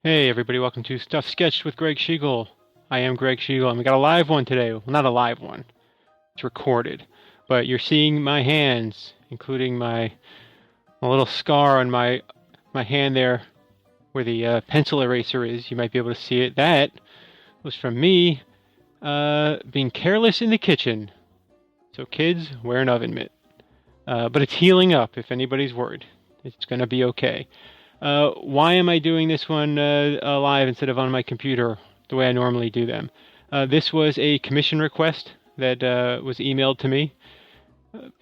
Hey everybody, welcome to Stuff Sketched with Gregg Schigiel. I am Gregg Schigiel, and we got a live one today. Well, not a live one. It's recorded. But you're seeing my hands, including my little scar on my hand there where the pencil eraser is. You might be able to see it. That was from me being careless in the kitchen. So kids, wear an oven mitt. But it's healing up, if anybody's worried. It's going to be okay. Why am I doing this one live instead of on my computer the way I normally do them? This was a commission request that was emailed to me.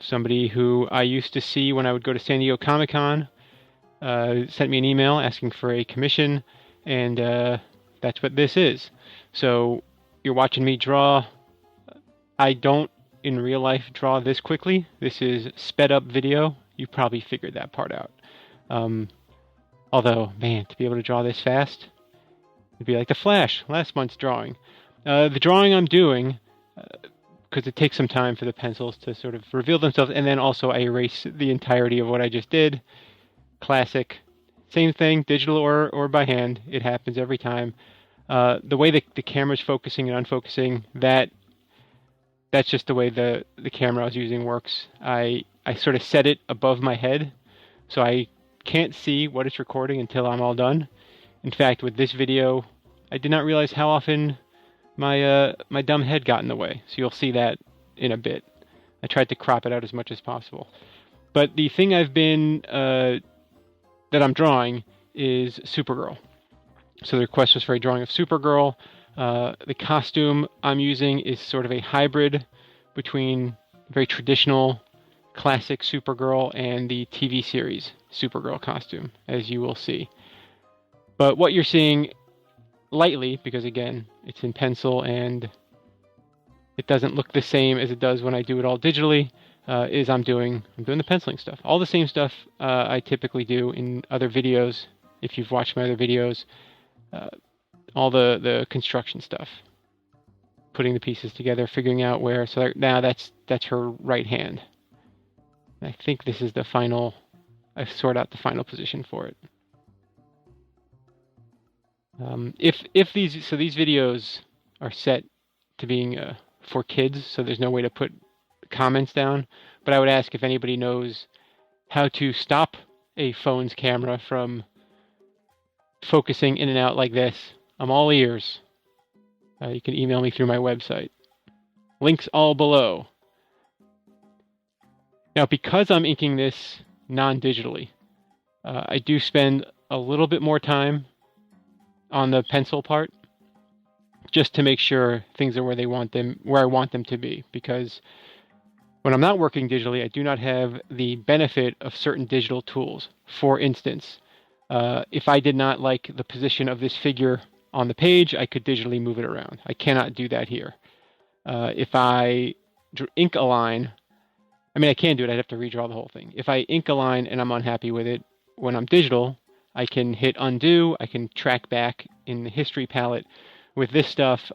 Somebody who I used to see when I would go to San Diego Comic-Con sent me an email asking for a commission, and that's what this is. So you're watching me draw. I don't, in real life, draw this quickly. This is sped up video. You probably figured that part out. Although, man, to be able to draw this fast, it'd be like the Flash, last month's drawing. The drawing I'm doing, because it takes some time for the pencils to sort of reveal themselves, and then also I erase the entirety of what I just did. Classic. Same thing, digital or by hand. It happens every time. The way the camera's focusing and unfocusing, that's just the way the camera I was using works. I sort of set it above my head, so I can't see what it's recording until I'm all done. In fact, with this video, I did not realize how often my dumb head got in the way. So you'll see that in a bit. I tried to crop it out as much as possible. But the thing I've been that I'm drawing is Supergirl. So the request was for a drawing of Supergirl. The costume I'm using is sort of a hybrid between very traditional classic Supergirl and the TV series Supergirl costume, as you will see. But what you're seeing lightly, because again, it's in pencil and it doesn't look the same as it does when I do it all digitally, is I'm doing the penciling stuff. All the same stuff I typically do in other videos. If you've watched my other videos, all the construction stuff, putting the pieces together, figuring out where. So now that's her right hand. I think this is the final. I've sorted out the final position for it. If these videos are set to being for kids, so there's no way to put comments down. But I would ask if anybody knows how to stop a phone's camera from focusing in and out like this. I'm all ears. You can email me through my website. Links all below. Now, because I'm inking this non-digitally, I do spend a little bit more time on the pencil part, just to make sure things are where I want them to be. Because when I'm not working digitally, I do not have the benefit of certain digital tools. For instance, if I did not like the position of this figure on the page, I could digitally move it around. I cannot do that here. If I ink a line, I mean, I can do it. I'd have to redraw the whole thing. If I ink a line and I'm unhappy with it, when I'm digital, I can hit undo. I can track back in the history palette. With this stuff,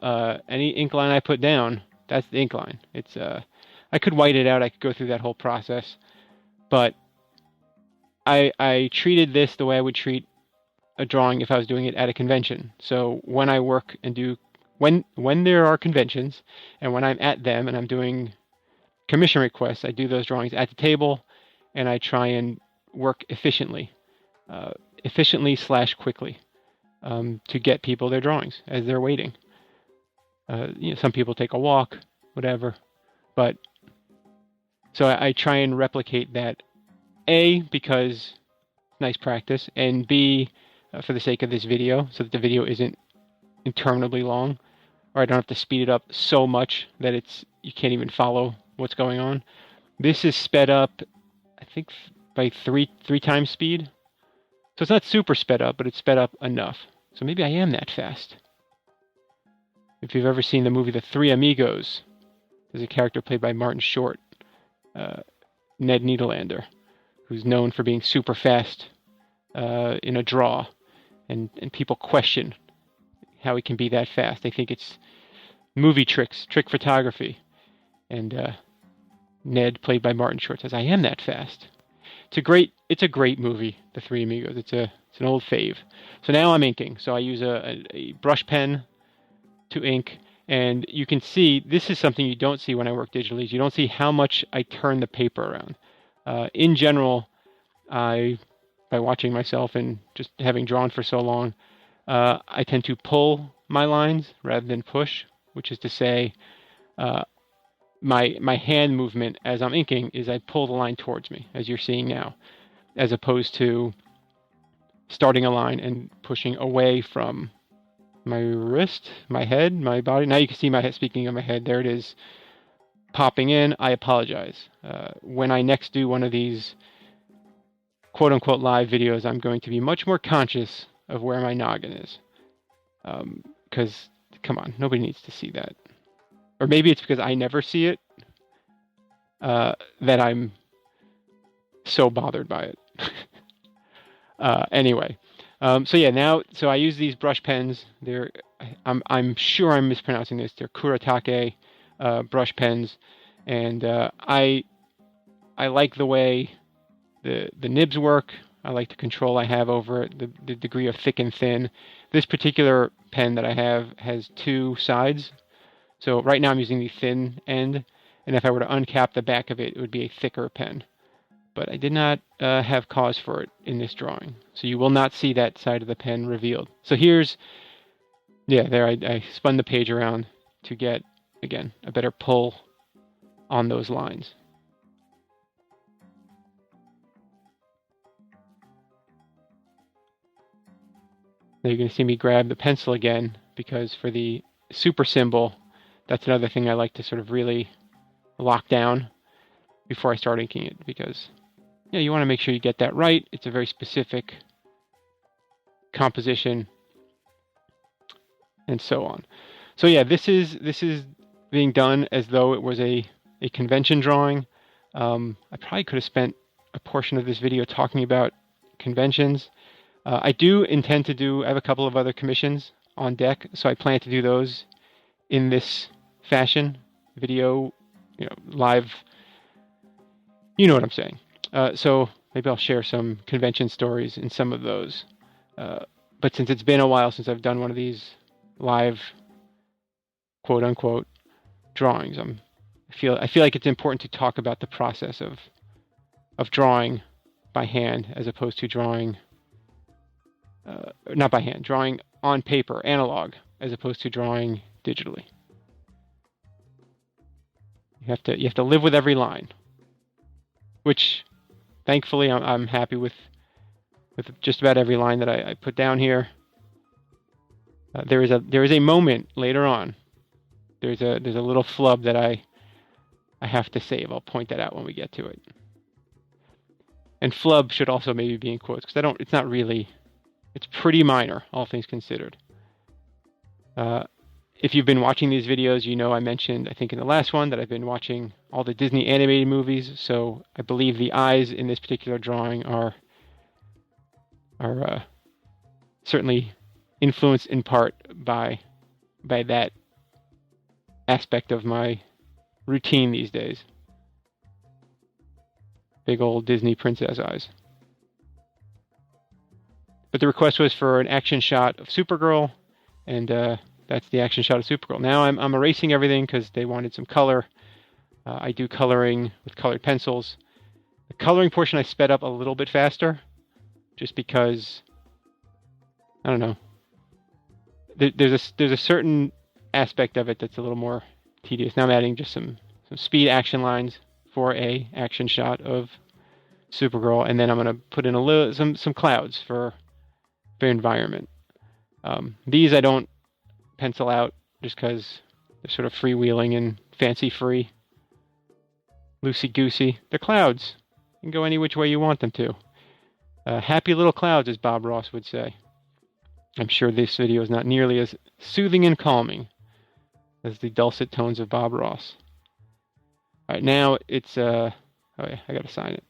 any ink line I put down, that's the ink line. It's I could white it out. I could go through that whole process. But I treated this the way I would treat a drawing if I was doing it at a convention. So when I work and do, when there are conventions and when I'm at them and I'm doing commission requests, I do those drawings at the table, and I try and work efficiently / quickly to get people their drawings as they're waiting. Some people take a walk, whatever, but so I try and replicate that. A, because nice practice, and B, for the sake of this video, so that the video isn't interminably long, or I don't have to speed it up so much that you can't even follow what's going on. This is sped up, I think, by three times speed. So it's not super sped up, but it's sped up enough. So maybe I am that fast. If you've ever seen the movie The Three Amigos, there's a character played by Martin Short, Ned Niederlander, who's known for being super fast in a draw, and people question how he can be that fast. They think it's movie tricks, trick photography. And Ned, played by Martin Short, says, "I am that fast." it's a great movie, The Three Amigos. It's an old fave. So now I'm inking. So I use a brush pen to ink, and you can see this is something you don't see when I work digitally. You don't see how much I turn the paper around. In general, by watching myself and just having drawn for so long, I tend to pull my lines rather than push, which is to say, my hand movement as I'm inking is I pull the line towards me, as you're seeing now, as opposed to starting a line and pushing away from my wrist, my head, my body. Now you can see my head, speaking of my head, there it is, popping in. I apologize. When I next do one of these quote-unquote live videos, I'm going to be much more conscious of where my noggin is. Because, come on, nobody needs to see that. Or maybe it's because I never see it that I'm so bothered by it. Anyway, so I use these brush pens. I'm sure I'm mispronouncing this. They're Kuretake brush pens, and I like the way the nibs work. I like the control I have over it, the degree of thick and thin. This particular pen that I have has two sides. So right now I'm using the thin end, and if I were to uncap the back of it, it would be a thicker pen. But I did not have cause for it in this drawing. So you will not see that side of the pen revealed. So here's, there I spun the page around to get, again, a better pull on those lines. Now you're going to see me grab the pencil again, because for the super symbol, that's another thing I like to sort of really lock down before I start inking it, because you want to make sure you get that right. It's a very specific composition, and so on. So this is being done as though it was a convention drawing. I probably could have spent a portion of this video talking about conventions. I do intend to I have a couple of other commissions on deck, so I plan to do those in this fashion, video, live, you know what I'm saying. So maybe I'll share some convention stories in some of those. But since it's been a while since I've done one of these live, quote unquote, drawings, I feel like it's important to talk about the process of drawing by hand as opposed to drawing, not by hand, drawing on paper, analog, as opposed to drawing digitally. You have to live with every line, which thankfully I'm happy with just about every line that I put down here. There is a moment later on. There's a little flub that I have to save. I'll point that out when we get to it. And flub should also maybe be in quotes, because it's not really, it's pretty minor, all things considered. If you've been watching these videos, I mentioned, I think in the last one, that I've been watching all the Disney animated movies, so I believe the eyes in this particular drawing are certainly influenced in part by that aspect of my routine these days. Big old Disney princess eyes. But the request was for an action shot of Supergirl, and that's the action shot of Supergirl. Now I'm erasing everything because they wanted some color. I do coloring with colored pencils. The coloring portion I sped up a little bit faster, just because, I don't know. There's a certain aspect of it that's a little more tedious. Now I'm adding just some speed action lines for a action shot of Supergirl, and then I'm going to put in some clouds for environment. These I don't pencil out just because they're sort of freewheeling and fancy-free, loosey-goosey. They're clouds. You can go any which way you want them to. Happy little clouds, as Bob Ross would say. I'm sure this video is not nearly as soothing and calming as the dulcet tones of Bob Ross. All right, now it's I got to sign it.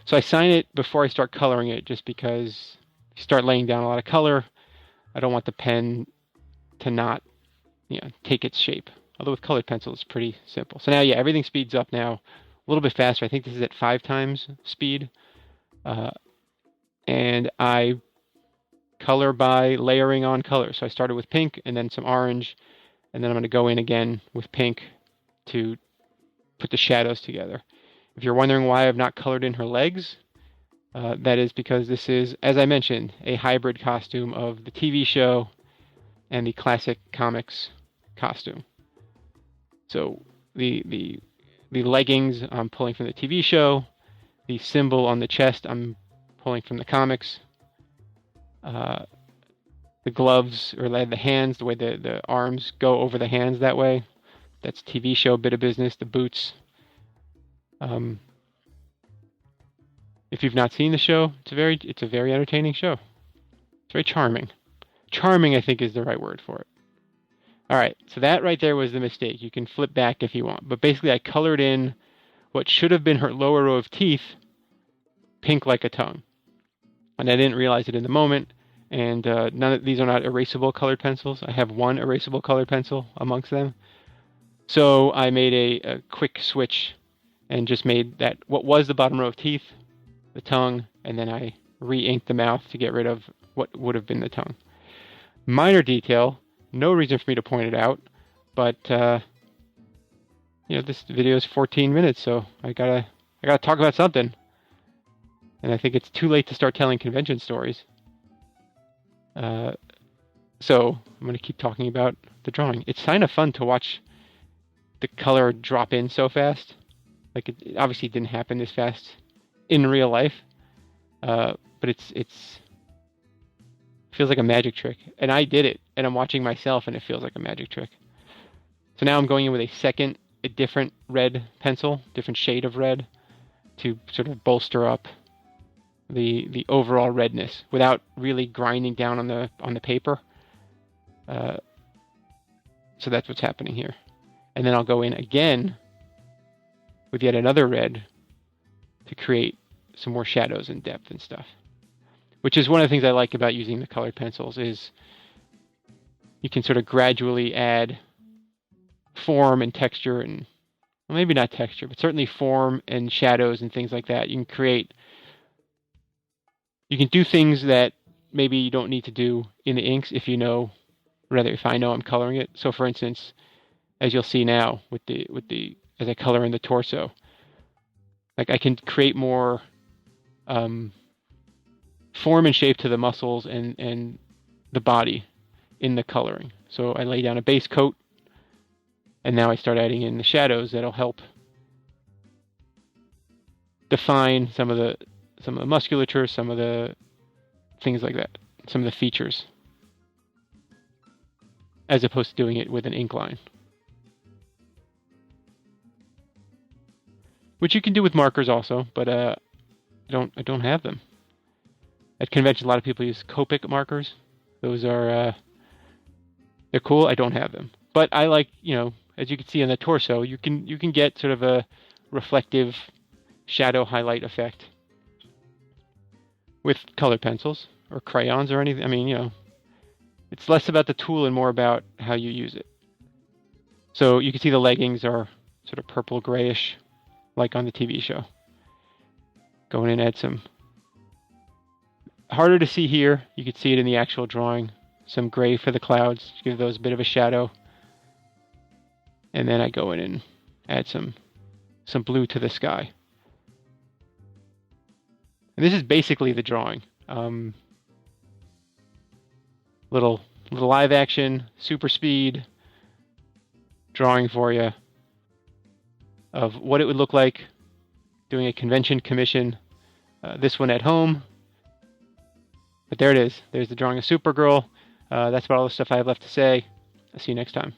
So I sign it before I start coloring it, just because if you start laying down a lot of color, I don't want the pen to not, take its shape. Although with colored pencil, it's pretty simple. So now, everything speeds up now a little bit faster. I think this is at 5 times speed. And I color by layering on color. So I started with pink and then some orange, and then I'm going to go in again with pink to put the shadows together. If you're wondering why I've not colored in her legs, that is because this is, as I mentioned, a hybrid costume of the TV show and the classic comics costume. So the leggings I'm pulling from the TV show, the symbol on the chest I'm pulling from the comics. The gloves, or the hands, the way the arms go over the hands that way, that's TV show bit of business. The boots. If you've not seen the show, it's a very entertaining show. It's very charming. Charming, I think, is the right word for it. All right, so that right there was the mistake. You can flip back if you want, but basically I colored in what should have been her lower row of teeth pink like a tongue, and I didn't realize it in the moment. And none of these are not erasable colored pencils. I have one erasable colored pencil amongst them. So I made a quick switch and just made that what was the bottom row of teeth, the tongue, and then I re-inked the mouth to get rid of what would have been the tongue. Minor detail, no reason for me to point it out, but this video is 14 minutes, so I gotta talk about something. And I think it's too late to start telling convention stories. So I'm going to keep talking about the drawing. It's kind of fun to watch the color drop in so fast. Like it obviously didn't happen this fast in real life, but it feels like a magic trick. And I did it, and I'm watching myself, and it feels like a magic trick. So now I'm going in with a different red pencil, different shade of red, to sort of bolster up the overall redness without really grinding down on the paper. So that's what's happening here. And then I'll go in again with yet another red to create some more shadows and depth and stuff. Which is one of the things I like about using the colored pencils is you can sort of gradually add form and texture and, well, maybe not texture, but certainly form and shadows and things like that. You can do things that maybe you don't need to do in the inks if I know I'm coloring it. So for instance, as you'll see now as I color in the torso, like I can create more form and shape to the muscles and the body in the coloring. So I lay down a base coat, and now I start adding in the shadows that'll help define some of the musculature, some of the things like that, some of the features, as opposed to doing it with an ink line. Which you can do with markers also, but I don't have them. At convention, a lot of people use Copic markers. Those are they're cool. I don't have them, but I like, as you can see on the torso, you can get sort of a reflective shadow highlight effect with colored pencils or crayons or anything. I mean, it's less about the tool and more about how you use it. So you can see the leggings are sort of purple grayish, like on the TV show. Go in and add some. Harder to see here. You can see it in the actual drawing. Some gray for the clouds to give those a bit of a shadow. And then I go in and add some blue to the sky. And this is basically the drawing. Little live action, super speed drawing for you of what it would look like doing a convention commission. This one at home. But there it is. There's the drawing of Supergirl. That's about all the stuff I have left to say. I'll see you next time.